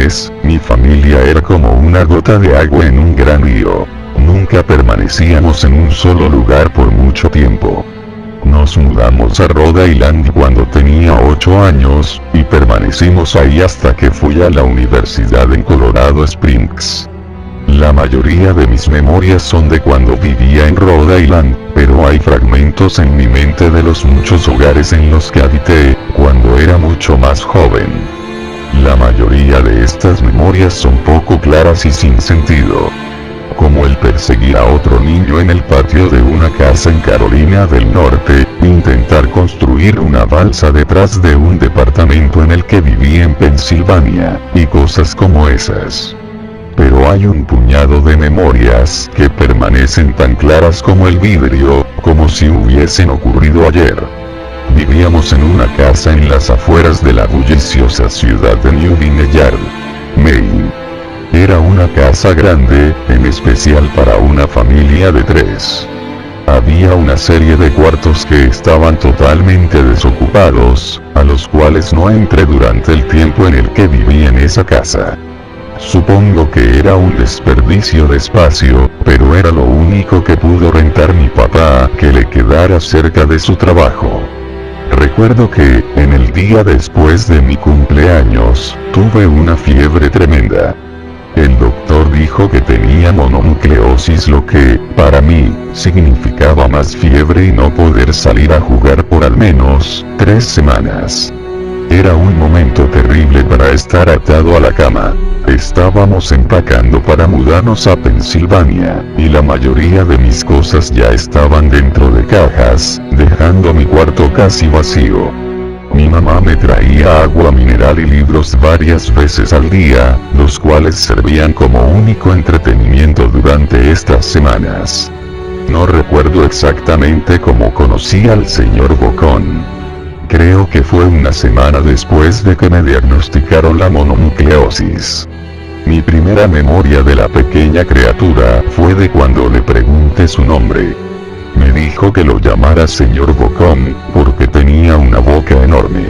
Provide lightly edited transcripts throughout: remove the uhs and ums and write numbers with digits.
vez, mi familia era como una gota de agua en un gran río. Nunca permanecíamos en un solo lugar por mucho tiempo. Nos mudamos a Rhode Island cuando tenía 8 años, y permanecimos ahí hasta que fui a la universidad en Colorado Springs. La mayoría de mis memorias son de cuando vivía en Rhode Island, pero hay fragmentos en mi mente de los muchos hogares en los que habité, cuando era mucho más joven. La mayoría de estas memorias son poco claras y sin sentido. Como el perseguir a otro niño en el patio de una casa en Carolina del Norte, intentar construir una balsa detrás de un departamento en el que viví en Pensilvania, y cosas como esas. Pero hay un puñado de memorias que permanecen tan claras como el vidrio, como si hubiesen ocurrido ayer. Vivíamos en una casa en las afueras de la bulliciosa ciudad de New Vineyard, Maine. Era una casa grande, en especial para una familia de 3. Había una serie de cuartos que estaban totalmente desocupados, a los cuales no entré durante el tiempo en el que viví en esa casa. Supongo que era un desperdicio de espacio, pero era lo único que pudo rentar mi papá que le quedara cerca de su trabajo. Recuerdo que, en el día después de mi cumpleaños, tuve una fiebre tremenda. El doctor dijo que tenía mononucleosis, lo que, para mí, significaba más fiebre y no poder salir a jugar por al menos 3 semanas. Era un momento terrible para estar atado a la cama. Estábamos empacando para mudarnos a Pensilvania, y la mayoría de mis cosas ya estaban dentro de cajas, dejando mi cuarto casi vacío. Mi mamá me traía agua mineral y libros varias veces al día, los cuales servían como único entretenimiento durante estas semanas. No recuerdo exactamente cómo conocí al señor Bocón. Creo que fue una semana después de que me diagnosticaron la mononucleosis. Mi primera memoria de la pequeña criatura fue de cuando le pregunté su nombre. Me dijo que lo llamara señor Bocón, porque tenía una boca enorme.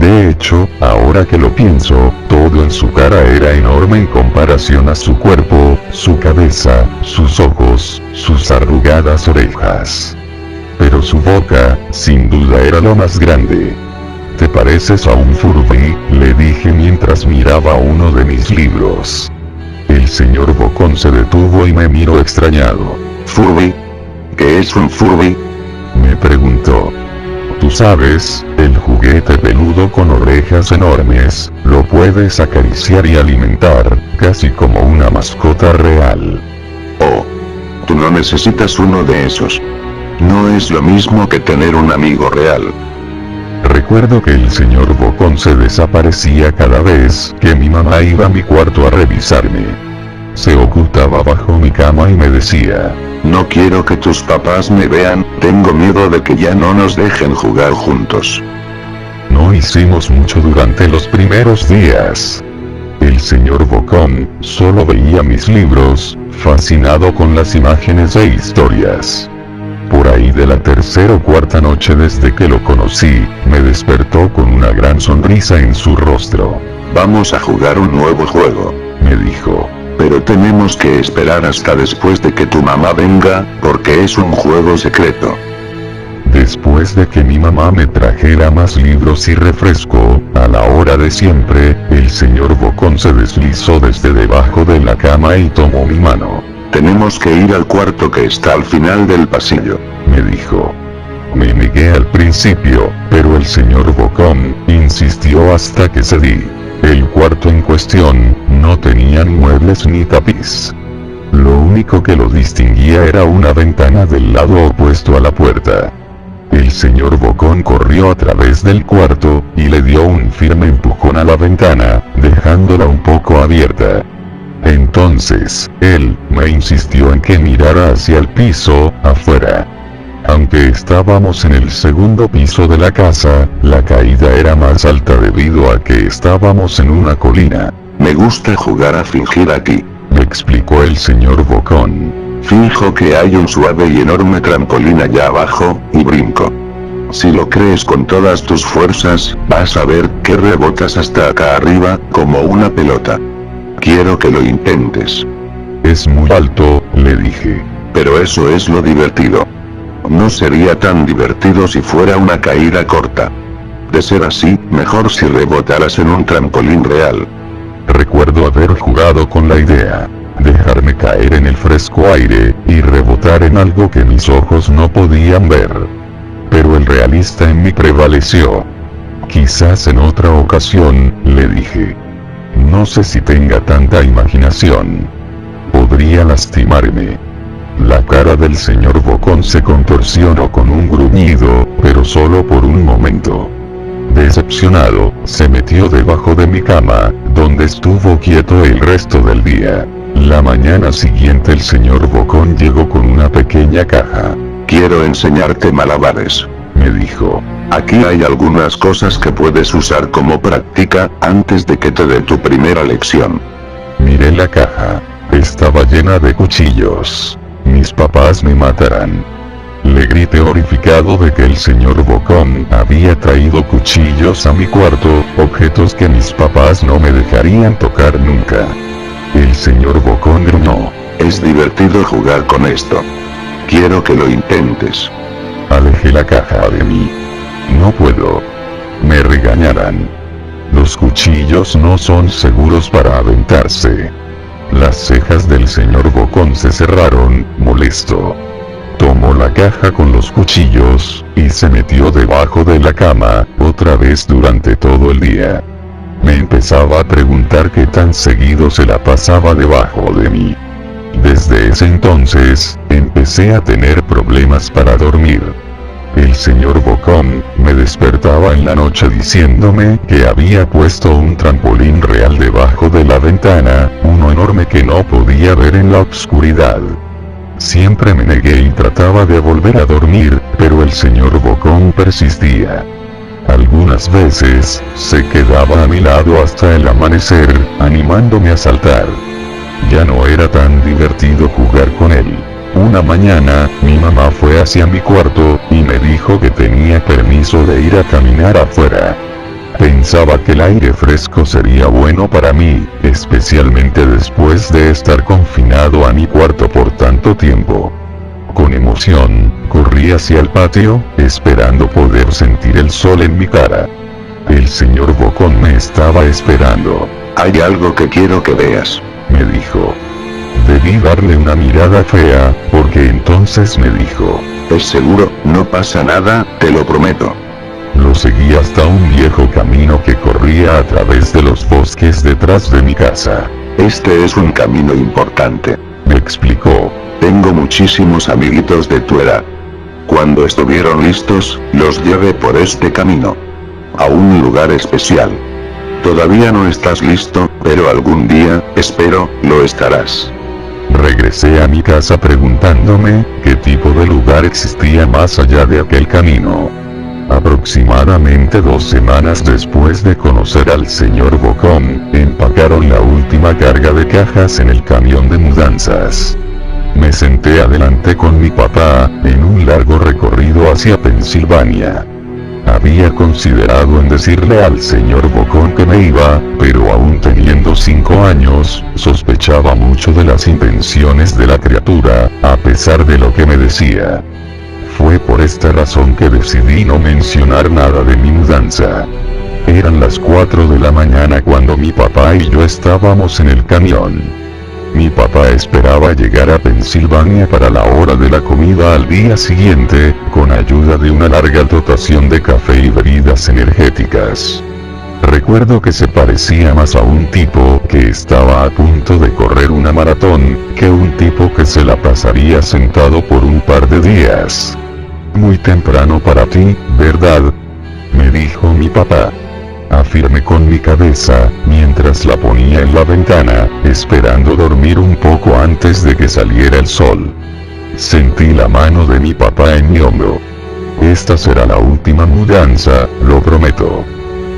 De hecho, ahora que lo pienso, todo en su cara era enorme en comparación a su cuerpo, su cabeza, sus ojos, sus arrugadas orejas. Pero su boca, sin duda, era lo más grande. «¿Te pareces a un Furby?», le dije mientras miraba uno de mis libros. El señor Bocón se detuvo y me miró extrañado. «¿Furby? ¿Qué es un Furby?», me preguntó. «Tú sabes, el juguete peludo con orejas enormes, lo puedes acariciar y alimentar, casi como una mascota real». «Oh. Tú no necesitas uno de esos. No es lo mismo que tener un amigo real». Recuerdo que el señor Bocón se desaparecía cada vez que mi mamá iba a mi cuarto a revisarme. Se ocultaba bajo mi cama y me decía: «No quiero que tus papás me vean, tengo miedo de que ya no nos dejen jugar juntos». No hicimos mucho durante los primeros días. El señor Bocón solo veía mis libros, fascinado con las imágenes e historias. Por ahí de la tercera o cuarta noche desde que lo conocí, me despertó con una gran sonrisa en su rostro. «Vamos a jugar un nuevo juego», me dijo. «Pero tenemos que esperar hasta después de que tu mamá venga, porque es un juego secreto». Después de que mi mamá me trajera más libros y refresco, a la hora de siempre, el señor Bocón se deslizó desde debajo de la cama y tomó mi mano. «Tenemos que ir al cuarto que está al final del pasillo», me dijo. Me negué al principio, pero el señor Bocón insistió hasta que cedí. El cuarto en cuestión no tenía muebles ni tapiz. Lo único que lo distinguía era una ventana del lado opuesto a la puerta. El señor Bocón corrió a través del cuarto y le dio un firme empujón a la ventana, dejándola un poco abierta. Entonces, él me insistió en que mirara hacia el piso, afuera. Aunque estábamos en el segundo piso de la casa, la caída era más alta debido a que estábamos en una colina. «Me gusta jugar a fingir aquí», me explicó el señor Bocón. «Finjo que hay un suave y enorme trampolín allá abajo, y brinco. Si lo crees con todas tus fuerzas, vas a ver que rebotas hasta acá arriba, como una pelota. Quiero que lo intentes. Es muy alto, le dije. Pero eso es lo divertido. No sería tan divertido si fuera una caída corta. De ser así, mejor si rebotaras en un trampolín real. Recuerdo haber jugado con la idea. Dejarme caer en el fresco aire, y rebotar en algo que mis ojos no podían ver. Pero el realista en mí prevaleció. Quizás en otra ocasión, le dije. No sé si tenga tanta imaginación. Podría lastimarme. La cara del señor Bocón se contorsionó con un gruñido, pero solo por un momento. Decepcionado, se metió debajo de mi cama, donde estuvo quieto el resto del día. La mañana siguiente el señor Bocón llegó con una pequeña caja. Quiero enseñarte malabares, me dijo. Aquí hay algunas cosas que puedes usar como práctica, antes de que te dé tu primera lección. Miré la caja. Estaba llena de cuchillos. Mis papás me matarán. Le grité horrificado de que el señor Bocón había traído cuchillos a mi cuarto, objetos que mis papás no me dejarían tocar nunca. El señor Bocón gruñó. Es divertido jugar con esto. Quiero que lo intentes. Alejé la caja de mí. No puedo. Me regañarán. Los cuchillos no son seguros para aventarse. Las cejas del señor Bocón se cerraron, molesto. Tomó la caja con los cuchillos, y se metió debajo de la cama, otra vez durante todo el día. Me empezaba a preguntar qué tan seguido se la pasaba debajo de mí. Desde ese entonces, empecé a tener problemas para dormir. El señor Bocón me despertaba en la noche diciéndome que había puesto un trampolín real debajo de la ventana, uno enorme que no podía ver en la oscuridad. Siempre me negué y trataba de volver a dormir, pero el señor Bocón persistía. Algunas veces, se quedaba a mi lado hasta el amanecer, animándome a saltar. Ya no era tan divertido jugar con él. Una mañana, mi mamá fue hacia mi cuarto, y me dijo que tenía permiso de ir a caminar afuera. Pensaba que el aire fresco sería bueno para mí, especialmente después de estar confinado a mi cuarto por tanto tiempo. Con emoción, corrí hacia el patio, esperando poder sentir el sol en mi cara. El señor Bocón me estaba esperando. Hay algo que quiero que veas, me dijo. Debí darle una mirada fea, porque entonces me dijo. ¿Es seguro? No pasa nada, te lo prometo. Lo seguí hasta un viejo camino que corría a través de los bosques detrás de mi casa. Este es un camino importante, me explicó. Tengo muchísimos amiguitos de tu edad. Cuando estuvieron listos, los llevé por este camino. A un lugar especial. Todavía no estás listo, pero algún día, espero, lo estarás. Regresé a mi casa preguntándome, ¿qué tipo de lugar existía más allá de aquel camino? Aproximadamente 2 semanas después de conocer al señor Bocón, empacaron la última carga de cajas en el camión de mudanzas. Me senté adelante con mi papá, en un largo recorrido hacia Pensilvania. Había considerado en decirle al señor Bocón que me iba, pero aún teniendo 5 años, sospechaba mucho de las intenciones de la criatura, a pesar de lo que me decía. Fue por esta razón que decidí no mencionar nada de mi mudanza. Eran las 4 de la mañana cuando mi papá y yo estábamos en el camión. Mi papá esperaba llegar a Pensilvania para la hora de la comida al día siguiente, con ayuda de una larga dotación de café y bebidas energéticas. Recuerdo que se parecía más a un tipo que estaba a punto de correr una maratón, que un tipo que se la pasaría sentado por un par de días. Muy temprano para ti, ¿verdad?, me dijo mi papá. Afirmé con mi cabeza, mientras la ponía en la ventana, esperando dormir un poco antes de que saliera el sol. Sentí la mano de mi papá en mi hombro. Esta será la última mudanza, lo prometo.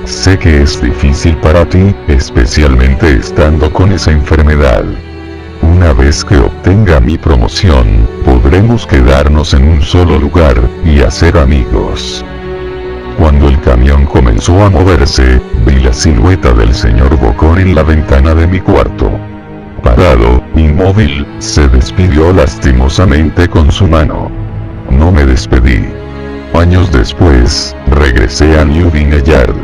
Sé que es difícil para ti, especialmente estando con esa enfermedad. Una vez que obtenga mi promoción, podremos quedarnos en un solo lugar, y hacer amigos. Cuando el camión comenzó a moverse, vi la silueta del señor Bocón en la ventana de mi cuarto. Parado, inmóvil, se despidió lastimosamente con su mano. No me despedí. Años después, regresé a New Vineyard.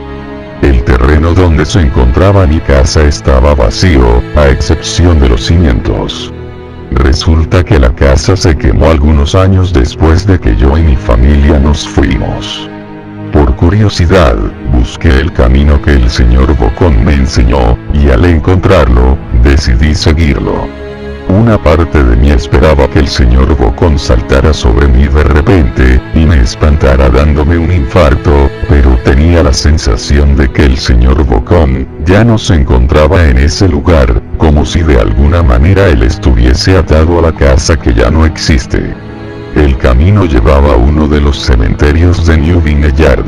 El terreno donde se encontraba mi casa estaba vacío, a excepción de los cimientos. Resulta que la casa se quemó algunos años después de que yo y mi familia nos fuimos. Por curiosidad, busqué el camino que el señor Bocón me enseñó, y al encontrarlo, decidí seguirlo. Una parte de mí esperaba que el señor Bocón saltara sobre mí de repente, y me espantara dándome un infarto, pero tenía la sensación de que el señor Bocón ya no se encontraba en ese lugar, como si de alguna manera él estuviese atado a la casa que ya no existe. El camino llevaba a uno de los cementerios de New Vineyard.